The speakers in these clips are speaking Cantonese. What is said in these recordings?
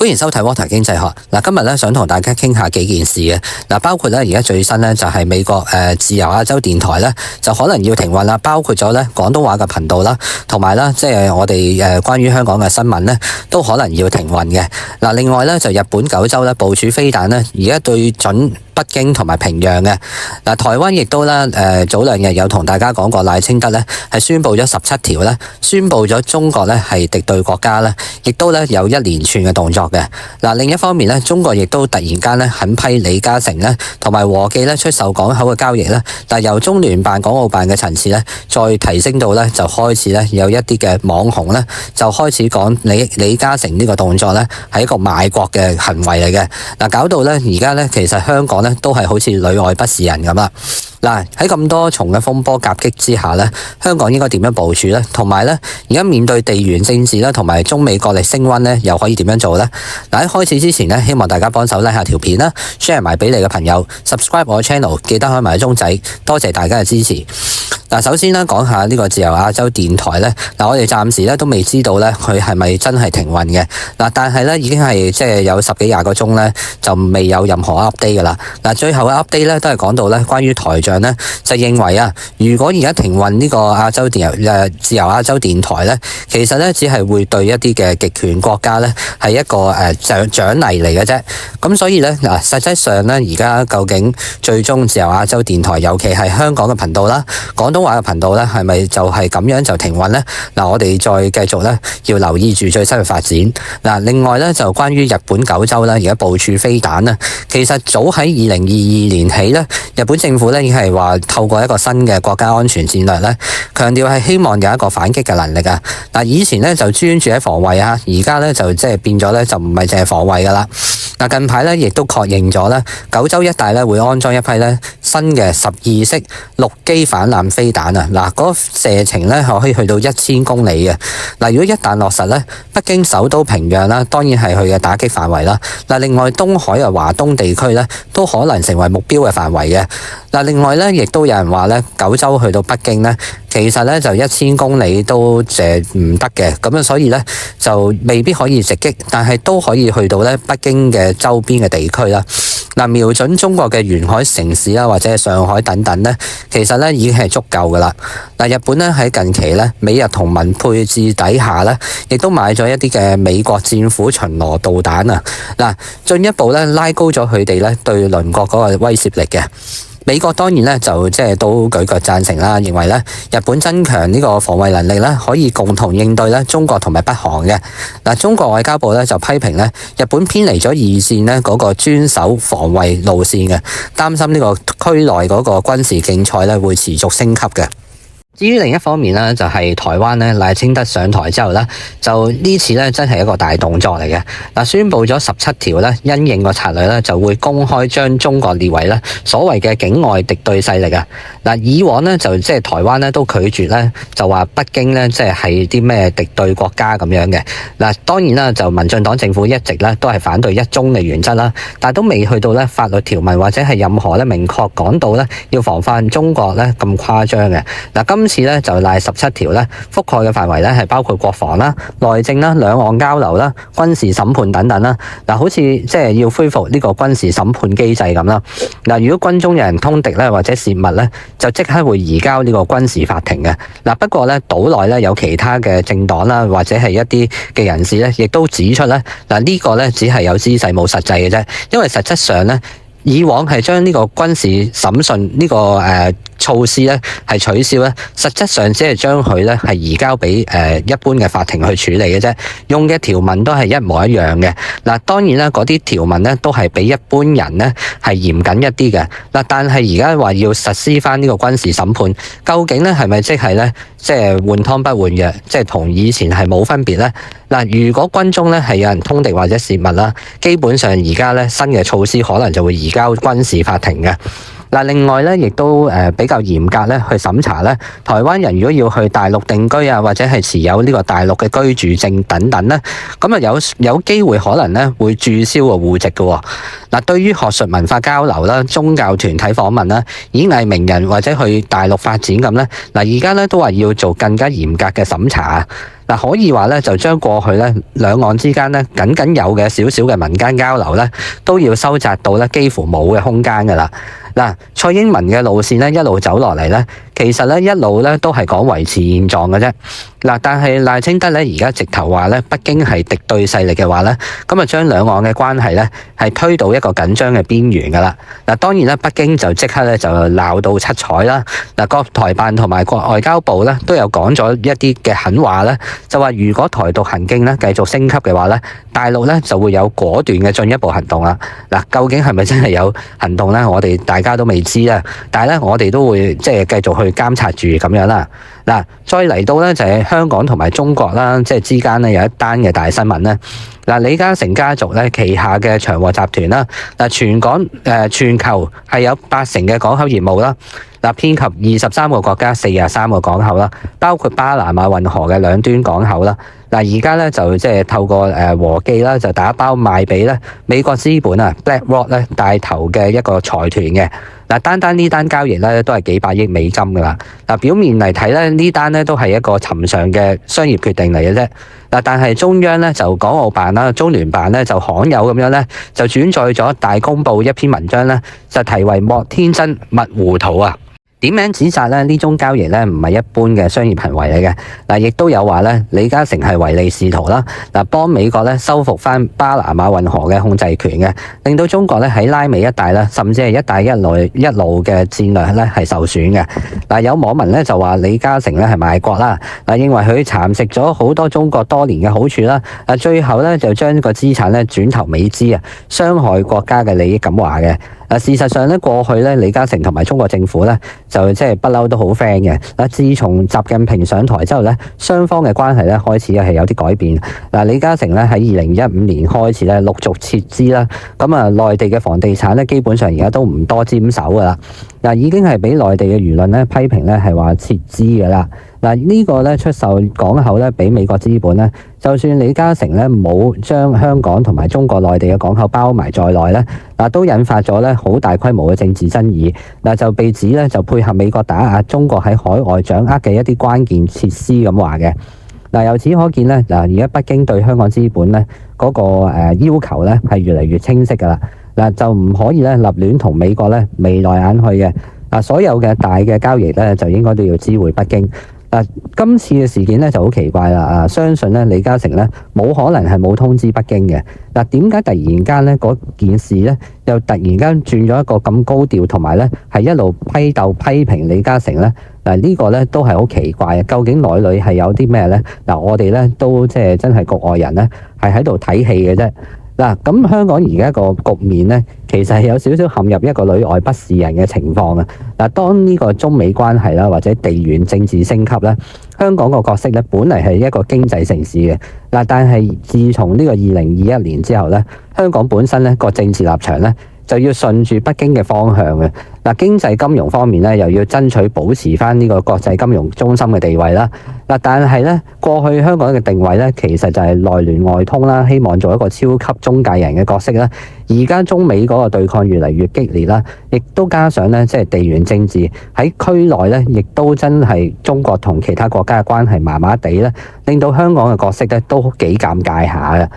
歡迎收睇 Water 經濟學。今日咧想同大家傾下幾件事嘅。包括咧而家最新咧就係美國自由亞洲電台咧就可能要停運啦，包括咗咧廣東話嘅頻道啦，同埋啦即係我哋關於香港嘅新聞咧都可能要停運嘅。另外咧就日本九州咧部署飛彈咧，而家對準北京同埋平壤嘅。台灣亦都咧早兩日有同大家講過，賴清德咧係宣布咗17條咧，宣布咗中國咧係敵對國家咧，亦都咧有一連串嘅動作嘅。另一方面咧，中國亦都突然間咧狠批李嘉誠咧同埋和記咧出售港口嘅交易咧，但由中聯辦、港澳辦嘅層次咧再提升到咧就開始咧有一啲嘅網紅咧就開始講李嘉誠呢個動作咧係一個賣國嘅行為嚟嘅。搞到咧而家咧其實香港咧都係好似裏外不是人咁啦。喺咁多重嘅風波夾擊之下咧，香港應該點樣部署咧？同埋咧，而家面對地緣政治啦，同埋中美角力升溫咧，又可以點樣做咧？喺開始之前咧，希望大家幫手 like 下條片啦 ，share 埋俾你嘅朋友 ，subscribe 我嘅 channel， 記得開埋個鐘仔，多謝大家嘅支持。首先咧講下呢個自由亞洲電台咧，我哋暫時咧都未知道咧佢係咪真係停運嘅。但係咧已經係即係有10幾20個鐘咧就未有任何 update 噶啦。最後嘅 update 咧都係講到咧關於台長咧就認為啊，如果而家停運呢個自由亞洲電台咧，其實咧只係會對一啲嘅極權國家咧係一個獎勵嚟嘅啫。咁所以咧實際上咧而家究竟最終自由亞洲電台，尤其係香港嘅頻道啦、廣東話嘅頻道咧，係咪就係咁樣就停運呢？我哋再繼續咧要留意住最新嘅發展。另外咧就關於日本九州咧而家部署飛彈咧，其實早喺2022年起咧，日本政府咧已經係話透過一個新嘅國家安全戰略咧，強調係希望有一個反擊嘅能力啊。以前咧就專注喺防衛啊，而家咧就即係變咗咧就唔係淨係防衛噶啦。近排咧亦都確認咗咧，九州一帶咧會安裝一批咧新嘅12式陸基反艦飛彈啊！嗰個射程咧可以去到1000公里嘅。如果一旦落實咧，北京首都平壤啦，當然係佢嘅打擊範圍啦。另外東海啊、華東地區咧都可能成為目標嘅範圍嘅。另外咧亦都有人話咧，九州去到北京咧，其實咧就1000公里都唔得嘅。咁所以咧就未必可以直擊，但係都可以去到咧北京嘅周邊嘅地區啦。瞄準中國嘅沿海城市啦，或者係上海等等咧，其實咧已經係足夠噶啦。日本咧喺近期咧美日同盟配置底下咧，亦都買咗一啲嘅美國戰斧巡邏導彈啊，進一步咧拉高咗佢哋咧對鄰國嗰個威懾力嘅。美國當然咧就即係都舉腳贊成啦，認為咧日本增強呢個防衛能力咧，可以共同應對咧中國同埋北韓嘅。中國外交部咧就批評咧日本偏離咗二線咧嗰個專守防衛路線嘅，擔心呢個區內嗰個軍事競賽咧會持續升級嘅。至於另一方面咧，就係台灣咧賴清德上台之後咧，就呢次咧真係一個大動作嚟嘅。宣布咗17條咧，因應個策略咧，就會公開將中國列為咧所謂嘅境外敵對勢力啊。以往咧就即係台灣咧都拒絕咧，就話北京咧即係啲咩敵對國家咁樣嘅。當然啦，就民進黨政府一直咧都係反對一中嘅原則啦，但係都未去到咧法律條文或者係任何咧明確講到咧要防範中國咧咁誇張嘅。今次咧就賴17條咧覆蓋嘅範圍咧係包括國防啦、內政啦、兩岸交流啦、軍事審判等等啦。好似即係要恢復呢個軍事審判機制咁啦。如果軍中有人通敵咧或者泄密咧，就即刻會移交呢個軍事法庭嘅。不過咧島內咧有其他嘅政黨啦或者係一啲嘅人士咧，亦都指出咧呢個咧只係有姿勢冇實際嘅啫，因為實質上咧以往係將呢個軍事審訊呢個措施咧係取消咧，實質上只係將佢咧係移交俾一般嘅法庭去處理嘅啫，用嘅條文都係一模一樣嘅。當然啦，嗰啲條文咧都係比一般人咧係嚴謹一啲嘅。但係而家話要實施翻呢個軍事審判，究竟咧係咪即係咧即係換湯不換藥，即係同以前係冇分別咧？如果軍中咧係有人通敵或者泄密啦，基本上而家咧新嘅措施可能就會移交軍事法庭嘅。另外咧，亦都比較嚴格咧去審查咧，台灣人如果要去大陸定居啊，或者係持有呢個大陸嘅居住證等等咧，咁啊有機會可能咧會註銷個戶籍嘅。對於學術文化交流啦、宗教團體訪問啦、演藝名人或者去大陸發展咁咧，而家咧都話要做更加嚴格嘅審查啊。嗱，可以話咧就將過去咧兩岸之間咧僅有嘅少少嘅民間交流咧，都要收窄到咧幾乎冇嘅空間噶啦。嗱，蔡英文嘅路線咧一路走落嚟咧，其實咧一路咧都係講維持現狀嘅啫。嗱，但係賴清德咧而家直頭話咧北京係敵對勢力嘅話咧，咁啊將兩岸嘅關係咧係推到一個緊張嘅邊緣噶啦。嗱，當然啦，北京就即刻咧就鬧到七彩啦。嗱，國台辦同埋國外交部咧都有講咗一啲嘅狠話咧，就話如果台獨行徑咧繼續升級嘅話咧，大陸咧就會有果斷嘅進一步行動啦。嗱，究竟係咪真係有行動咧？我哋大家都未知啦，但係咧我哋都會即係繼續去監察住咁樣啦。嗱，再嚟到咧就係香港同埋中國啦，即係之間咧有一單嘅大新聞咧。嗱，李嘉誠家族咧旗下嘅長和集團啦，嗱全球係有80%嘅港口業務啦，嗱遍及23個國家43個港口啦，包括巴拿馬運河嘅兩端港口啦。嗱，而家咧就即係透過和記啦，就打包賣俾咧美國資本啊 BlackRock 咧帶頭嘅一個財團嘅。嗱，單呢單交易咧都係幾百億美金噶啦。嗱，表面嚟睇咧呢單咧都係一個尋常嘅商業決定嚟嘅啫。嗱，但係中央咧就港澳辦啦、中聯辦咧就罕有咁樣咧就轉載咗大公報一篇文章咧，就題為莫天真勿糊塗啊！點名指責咧呢宗交易咧唔係一般嘅商業行為嚟嘅。嗱，亦都有話咧李嘉誠係唯利是圖啦，嗱幫美國咧收復翻巴拿馬運河嘅控制權嘅，令到中國咧喺拉美一帶咧，甚至係一帶一路嘅戰略咧係受損嘅。嗱，有網民咧就話李嘉誠咧係賣國啦，嗱認為佢蠶食咗好多中國多年嘅好處啦，嗱最後咧就將個資產咧轉投美資啊，傷害國家嘅利益咁話嘅。事實上咧，過去咧，李嘉誠同埋中國政府咧，就即係不嬲都好 friend 嘅。嗱，自從習近平上台之後咧，雙方嘅關係咧開始係有啲改變。嗱，李嘉誠咧喺2015年開始咧陸續撤資啦，咁啊，內地嘅房地產咧基本上而家都唔多沾手噶啦。嗱，已經係俾內地嘅輿論咧批評咧係話撤資噶啦。嗱，呢個咧出售港口咧俾美國資本咧，就算李嘉誠咧冇將香港同埋中國內地嘅港口包埋在內咧，嗱都引發咗咧好大規模嘅政治爭議。嗱，就被指咧就配合美國打壓中國喺海外掌握嘅一啲關鍵設施咁話嘅。嗱，由此可見咧，嗱而家北京對香港資本咧嗰個要求咧係越嚟越清晰噶啦。嗱，就唔可以咧立亂同美國咧眉來眼去嘅。嗱，所有嘅大嘅交易咧就應該都要知會北京。嗱，今次嘅事件咧就好奇怪啦！相信咧李嘉誠咧冇可能係冇通知北京嘅。嗱，點解突然間咧嗰件事咧又突然間轉咗一個咁高調，同埋咧係一路批評李嘉誠咧？嗱，呢個咧都係好奇怪嘅。究竟內裏係有啲咩咧？嗱，我哋咧都即係真係局外人咧係喺度睇戲嘅啫。嗱，咁香港而家個局面咧，其實係有少少陷入一個裏外不是人嘅情況啊！嗱，當呢個中美關係啦，或者地緣政治升級咧，香港個角色咧，本嚟係一個經濟城市嘅。嗱，但係自從呢個2021年之後咧，香港本身咧個政治立場咧，就要順住北京嘅方向嘅。嗱，經濟金融方面咧，又要爭取保持翻呢個國際金融中心嘅地位啦。嗱，但係咧，過去香港嘅定位咧，其實就係內聯外通啦，希望做一個超級中介人嘅角色啦。而家中美嗰個對抗越嚟越激烈啦，亦都加上咧，即係地緣政治喺區內咧，亦都真係中國同其他國家嘅關係麻麻地咧，令到香港嘅角色咧都幾尷尬下嘅。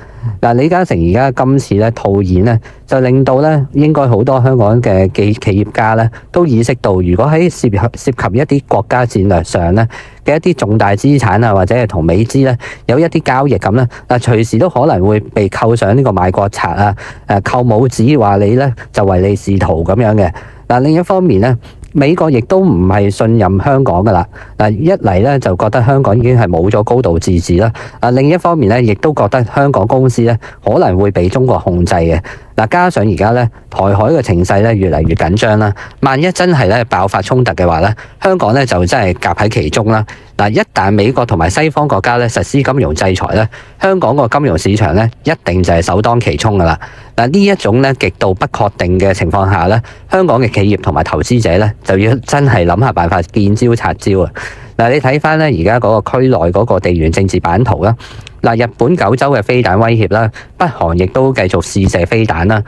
嗱，李嘉誠而家今次咧套現咧，就令到咧應該好多香港嘅企業家咧都意識到，如果喺涉及一啲國家戰略上咧嘅一啲重大資產啊，或者係同美資咧有一啲交易咁咧，嗱隨時都可能會被扣上呢個賣國賊啊、扣帽子，話你咧就唯利是圖咁樣嘅。嗱，另一方面咧，美國亦都唔係信任香港噶啦。嗱，一嚟咧就覺得香港已經係冇咗高度自治啦。另一方面咧，亦都覺得香港公司咧可能會被中國控制嘅。嗱，加上而家咧台海嘅情勢咧越嚟越緊張啦。萬一真係咧爆發衝突嘅話咧，香港咧就真係夾喺其中啦。嗱，一旦美國同埋西方國家咧實施金融制裁咧，香港個金融市場咧一定就係首當其衝噶啦。嗱，呢一種咧極度不確定嘅情況下咧，香港嘅企業同埋投資者咧就要真係諗下辦法，見招拆招啊！嗱，你睇翻咧而家嗰個區內嗰個地緣政治版圖啦，嗱，日本九州嘅飛彈威脅啦，北韓亦都繼續試射飛彈啦。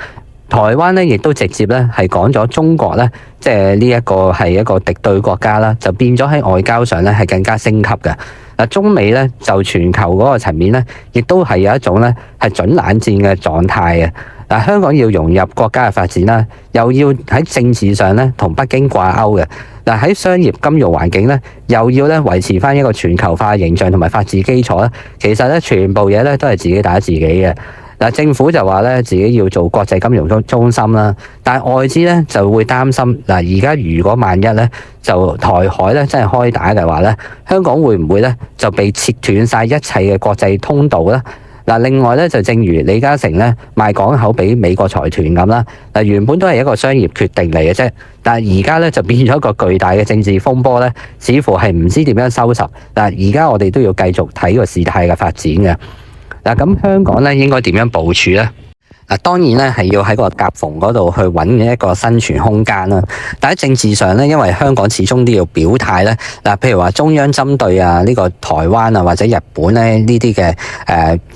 台灣咧亦都直接咧係講咗中國咧，即係呢一個係一個敵對國家啦，就變咗喺外交上咧係更加升級嘅。嗱，中美咧就全球嗰個層面咧，亦都係有一種咧係準冷戰嘅狀態嘅。嗱，香港要融入國家嘅發展啦，又要喺政治上咧同北京掛鈎嘅。嗱，喺商業金融環境咧，又要咧維持翻一個全球化形象同埋法治基礎咧。其實咧，全部嘢咧都係自己打自己嘅。嗱，政府就話咧自己要做國際金融中心啦，但係外資咧就會擔心嗱，而家如果萬一咧就台海咧真係開打嘅話咧，香港會唔會咧就被切斷晒一切嘅國際通道咧？嗱，另外咧就正如李嘉誠咧賣港口俾美國財團咁啦，嗱，原本都係一個商業決定嚟嘅啫，但係而家咧就變咗一個巨大嘅政治風波咧，似乎係唔知點樣收拾。嗱，而家我哋都要繼續睇個事態嘅發展嘅。嗱，咁香港咧應該點樣部署呢？嗱，當然咧係要喺個夾縫嗰度去揾一個生存空間啦。但喺政治上咧，因為香港始終都要表態咧。嗱，譬如話中央針對呢個台灣啊或者日本咧呢啲嘅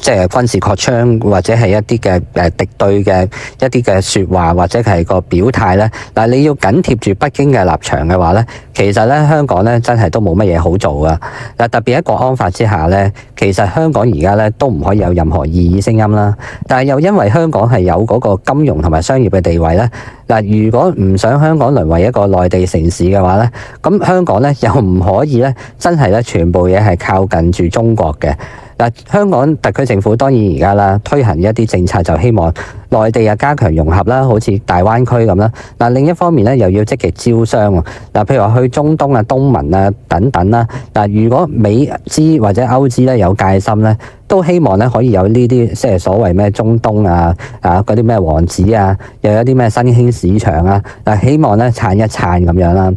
即係軍事擴張或者係一啲嘅敵對嘅一啲嘅説話或者係個表態咧。嗱，你要緊貼住北京嘅立場嘅話咧，其實咧香港咧真係都冇乜嘢好做噶。嗱，特別喺國安法之下咧，其實香港而家咧都唔可以有任何異議聲音啦。但係又因為香港係有嗰個金融同埋商業嘅地位咧，嗱，如果唔想香港淪為一個內地城市嘅話咧，咁香港咧又唔可以咧真係咧全部嘢係靠近住中國嘅。嗱，香港特區政府當然而家啦推行一啲政策，就希望內地啊加強融合啦，好似大灣區咁啦。嗱，另一方面咧又要積極招商喎。嗱，譬如話去中東啊、東盟啊等等啦。嗱，如果美資或者歐資咧有戒心咧，都希望咧可以有呢啲即係所謂咩中東啊嗰啲咩王子啊，又有啲咩新興市場啊。嗱，希望咧撐一撐咁樣啦。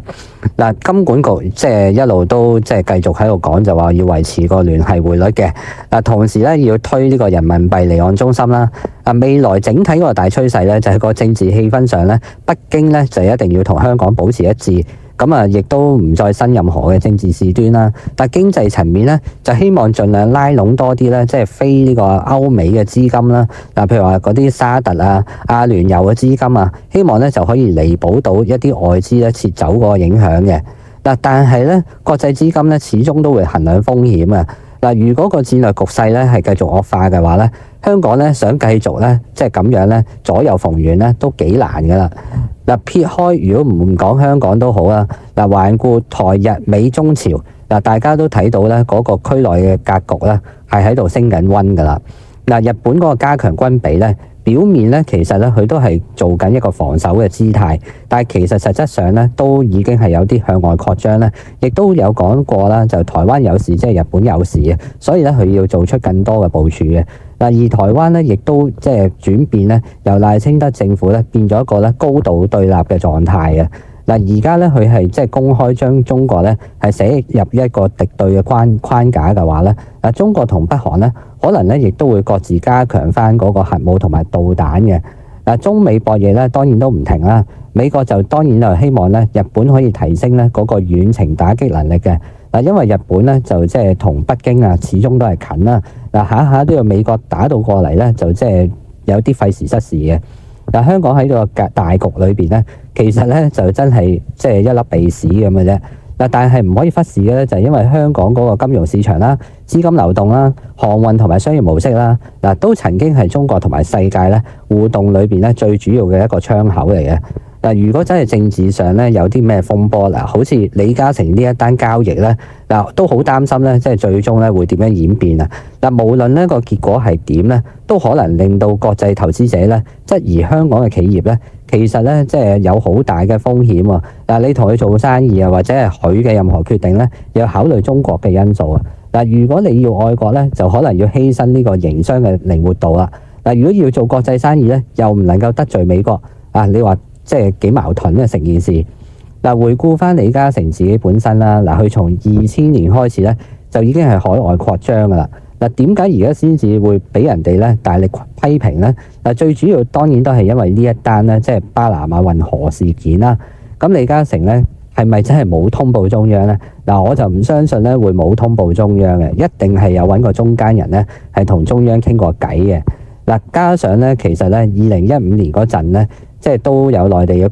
嗱，金管局即係一路都即係繼續喺度講，就話要維持個聯繫匯率嘅。嗱，同時咧要推呢個人民幣離岸中心啦。未來整體嗰個大趨勢咧就係個政治氣氛上咧，北京咧就一定要同香港保持一致。咁亦都唔再生任何嘅政治事端啦。但經濟層面咧，就希望盡量拉攏多啲咧，即係非呢個歐美嘅資金啦。嗱，譬如話嗰啲沙特啊、阿聯酋嘅資金啊，希望咧就可以彌補到一啲外資咧撤走嗰個影響嘅。嗱，但係咧國際資金咧始終都會衡量風險啊。嗱，如果個戰略局勢咧係繼續惡化嘅話咧，香港咧想繼續咧即係咁樣咧左右逢源咧都幾難噶啦。嗱，撇開如果唔講香港都好啦，嗱，環顧台日美中朝，嗱，大家都睇到咧嗰個區內嘅格局咧係喺度升緊溫噶啦。嗱，日本嗰個加強軍備咧，表面咧其實咧佢都係做緊一個防守嘅姿態，但係其實實質上咧都已經係有啲向外擴張咧，亦都有講過啦，就台灣有事即係日本有事嘅，所以咧佢要做出更多嘅部署嘅。嗱，而台灣咧亦都即係轉變咧，由賴清德政府咧變咗一個咧高度對立嘅狀態嘅。嗱，而家咧佢係即係公開將中國咧係寫入一個敵對嘅框架嘅話咧，嗱，中國同北韓咧可能咧亦都會各自加強翻嗰個核武同埋導彈嘅。嗱，中美博弈咧當然都唔停啦。美國就當然就希望咧日本可以提升咧嗰個遠程打擊能力嘅。嗱，因為日本咧就即係同北京啊始終都係近啦。嗱，下下都要美國打到過嚟咧，就即係有啲費時失事嘅。嗱，香港喺個大局裏邊咧，其實咧就真係即係一粒鼻屎咁嘅啫。嗱，但係唔可以忽視嘅咧，就係因為香港嗰個金融市場啦、資金流動啦、航運同埋商業模式啦，嗱，都曾經係中國同埋世界咧互動裏邊咧最主要嘅一個窗口嚟嘅。嗱，如果真係政治上咧有啲咩風波嗱，好似李嘉誠呢一單交易咧，嗱，都好擔心咧，即係最終咧會點樣演變啊？嗱，無論呢個結果係點咧，都可能令到國際投資者咧質疑香港嘅企業咧，其實咧即係有好大嘅風險喎。嗱，你同佢做生意啊，或者係佢嘅任何決定咧，要考慮中國嘅因素啊。嗱，如果你要愛國咧，就可能要犧牲呢個營商嘅靈活度啦。嗱，如果要做國際生意咧，又唔能夠得罪美國啊，你話即係幾矛盾咧成件事。嗱，回顧翻李嘉誠自己本身啦，嗱，佢從2000年開始咧就已經係海外擴張噶啦。嗱，點解而家先至會俾人哋咧大力批評咧？嗱，最主要當然都係因為呢一單咧，即係巴拿馬運河事件啦。咁李嘉誠咧係咪真係冇通報中央咧？嗱，我就唔相信咧會冇通報中央嘅，一定係有揾個中間人咧係同中央傾過偈嘅。嗱，加上咧，其實咧2015年嗰陣咧，即係都有內地嘅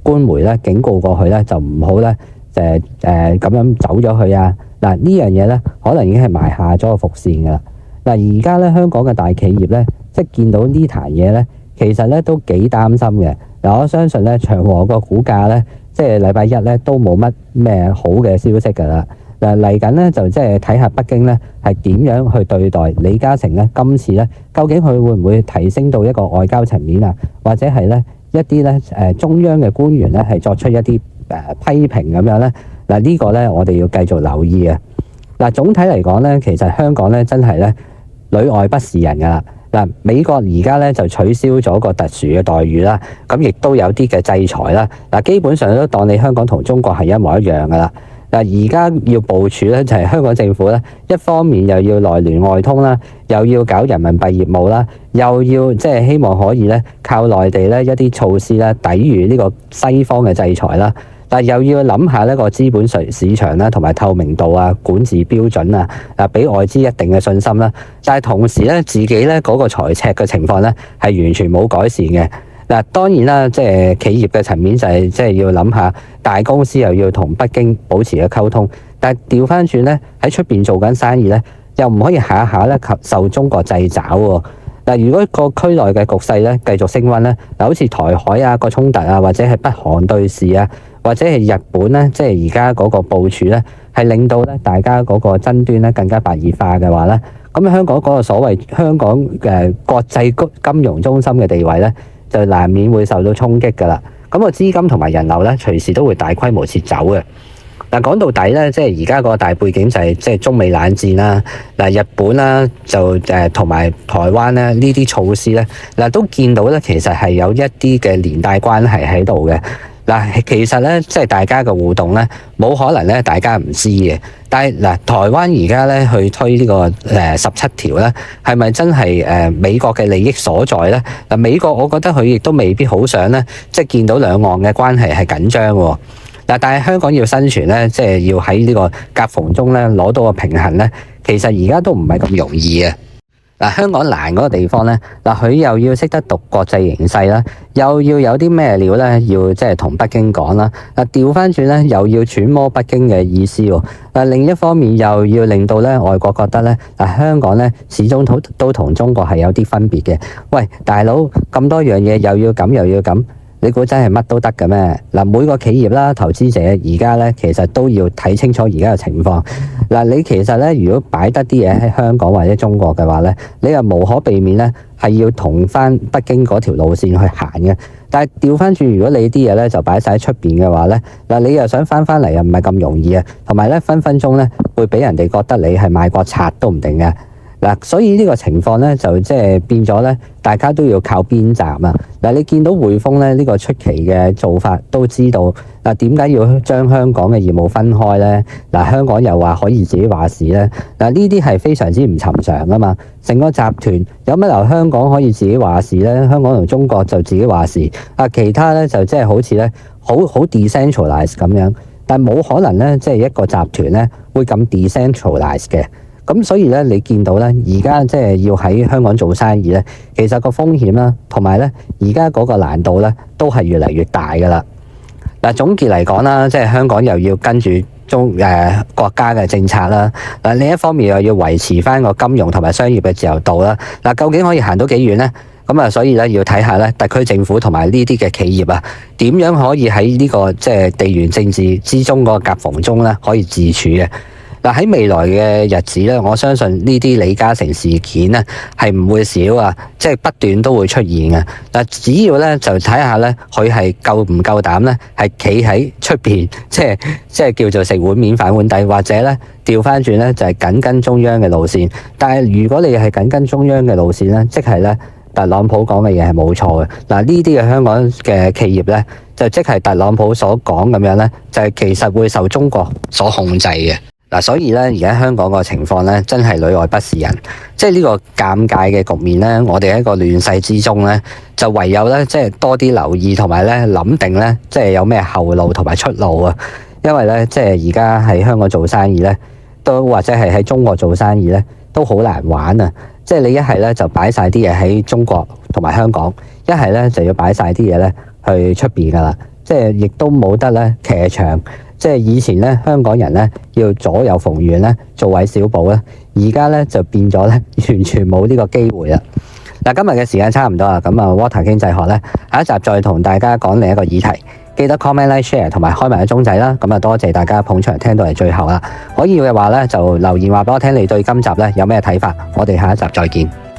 官媒咧警告過佢咧，就唔好咧咁樣走咗去啊！嗱，呢樣嘢咧，可能已經係埋下咗個伏線噶啦。嗱，而家咧香港嘅大企業咧，即係見到呢壇嘢咧，其實咧都幾擔心嘅。嗱，我相信咧長和個股價咧，即係禮拜一咧都冇乜咩好嘅消息噶啦。嗱，嚟緊咧就即係睇下北京咧係點樣去對待李嘉誠咧，今次咧究竟佢會唔會提升到一個外交層面啊，或者係咧一啲咧中央嘅官員咧係作出一啲批評咁樣咧？嗱，呢個咧我哋要繼續留意啊！嗱，總體嚟講咧，其實香港咧真係咧裏外不是人噶啦。嗱，美國而家咧就取消咗個特殊嘅待遇啦，咁亦都有啲嘅制裁啦。嗱，基本上都當你香港同中國係一模一樣噶啦。嗱，而家要部署咧，就係香港政府咧，一方面又要內聯外通啦，又要搞人民幣業務啦，又要即係希望可以咧靠內地咧一啲措施咧抵禦呢個西方嘅制裁啦。但又要諗下呢個資本市場啦，同埋透明度啊、管治標準啊，俾外資一定嘅信心啦。但係同時咧，自己咧嗰個財赤嘅情況咧係完全冇改善嘅。嗱，當然啦，即係企業嘅層面就係即係要諗下，大公司又要同北京保持嘅溝通，但係調翻轉咧喺出邊做緊生意咧，又唔可以下下咧受中國掣肘喎。嗱，如果個區內嘅局勢咧繼續升溫咧，嗱，好似台海啊個衝突啊，或者係北韓對峙啊，或者係日本咧，即係而家嗰個部署咧，係令到咧大家嗰個爭端咧更加白熱化嘅話咧，咁香港嗰個所謂香港嘅國際金融中心嘅地位咧，就難免會受到衝擊㗎啦。咁個資金同埋人流咧，隨時都會大規模撤走嘅。嗱，講到底咧，即係而家個大背景就係即係中美冷戰啦。嗱，日本啦就同埋台灣咧呢啲措施咧，嗱都見到咧其實係有一啲嘅連帶關係喺度嘅。嗱，其實咧即係大家嘅互動咧，冇可能咧大家唔知嘅。但係嗱，台灣而家咧去推呢個17條咧，係咪真係美國嘅利益所在咧？嗱，美國我覺得佢亦都未必好想咧，即係見到兩岸嘅關係係緊張喎。嗱，但係香港要生存咧，即係要喺呢個夾縫中咧攞到個平衡咧，其實而家都唔係咁容易嘅。嗱，香港難嗰個地方咧，嗱佢又要識得讀國際形勢啦，又要有啲咩料咧，要即係同北京講啦。嗱，調翻轉咧，又要揣摩北京嘅意思喎。嗱，另一方面又要令到咧外國覺得咧，嗱香港咧始終都同中國係有啲分別嘅。喂，大佬咁多樣嘢又要咁又要咁。你估真係乜都得嘅咩？嗱，每個企業啦、投資者而家咧，其實都要睇清楚而家嘅情況。嗱，你其實咧，如果擺得啲嘢喺香港或者中國嘅話咧，你又無可避免咧，係要同翻北京嗰條路線去行嘅。但係調翻轉，如果你啲嘢咧就擺晒喺出邊嘅話咧，嗱，你又想翻嚟又唔係咁容易啊。同埋咧，分分鐘咧會俾人哋覺得你係賣國賊都唔定嘅。嗱，所以呢個情況咧就即係變咗咧，大家都要靠邊站啊！嗱，你見到匯豐咧呢個出奇嘅做法，都知道嗱點解要將香港嘅業務分開咧？嗱，香港又話可以自己話事咧？嗱，呢啲係非常之唔尋常噶嘛！成個集團有乜由香港可以自己話事咧？香港同中國就自己話事，啊其他咧就即係好似咧好 decentralize 咁樣，但係冇可能咧即係一個集團咧會咁 decentralize 嘅。咁所以咧，你見到咧，而家即係要喺香港做生意咧，其實個風險啦，同埋咧，而家嗰個難度咧，都係越嚟越大噶啦。嗱，總結嚟講啦，即係香港又要跟住國家嘅政策啦。嗱，另一方面又要維持翻個金融同埋商業嘅自由度啦。嗱，究竟可以行到幾遠咧？咁啊，所以咧要睇下咧，特區政府同埋呢啲嘅企業啊，點樣可以喺呢個即係地緣政治之中嗰個夾縫中咧，可以自處嘅。嗱，喺未來嘅日子咧，我相信呢啲李嘉誠事件咧係唔會少啊，即係不斷都會出現嘅。嗱，只要咧就睇下咧，佢係夠唔夠膽咧，係企喺出邊，即係叫做食碗面反碗底，或者咧調翻轉咧就係緊跟中央嘅路線。但係如果你係緊跟中央嘅路線咧，即係咧特朗普講嘅嘢係冇錯嘅。嗱，呢啲嘅香港嘅企業咧，就即係特朗普所講咁樣咧，就係其實會受中國所控制嘅。嗱，所以咧，而家香港個情況咧，真係裏外不是人，即係呢個尷尬嘅局面咧，我哋喺一個亂世之中咧，就唯有咧，即係多啲留意同埋咧諗定咧，即係有咩後路同埋出路啊！因為咧，即係而家喺香港做生意咧，都或者係喺中國做生意咧，都好難玩啊！即係你一係咧就擺晒啲嘢喺中國同埋香港，一係咧就要擺晒啲嘢咧去出邊噶啦。即係亦都冇得咧騎牆。即係以前咧香港人咧要左右逢源咧做韋小寶咧，而家咧就變咗咧完全冇呢個機會啦。嗱，今日嘅時間差唔多啦，咁啊 Water 經濟學咧下一集再同大家講另一個議題。記得 comment、like、share 同埋開埋個鐘仔啦。咁啊，多謝大家捧場聽到嚟最後啦。可以嘅話咧，就留言話俾我聽你對今集咧有咩睇法。我哋下一集再見。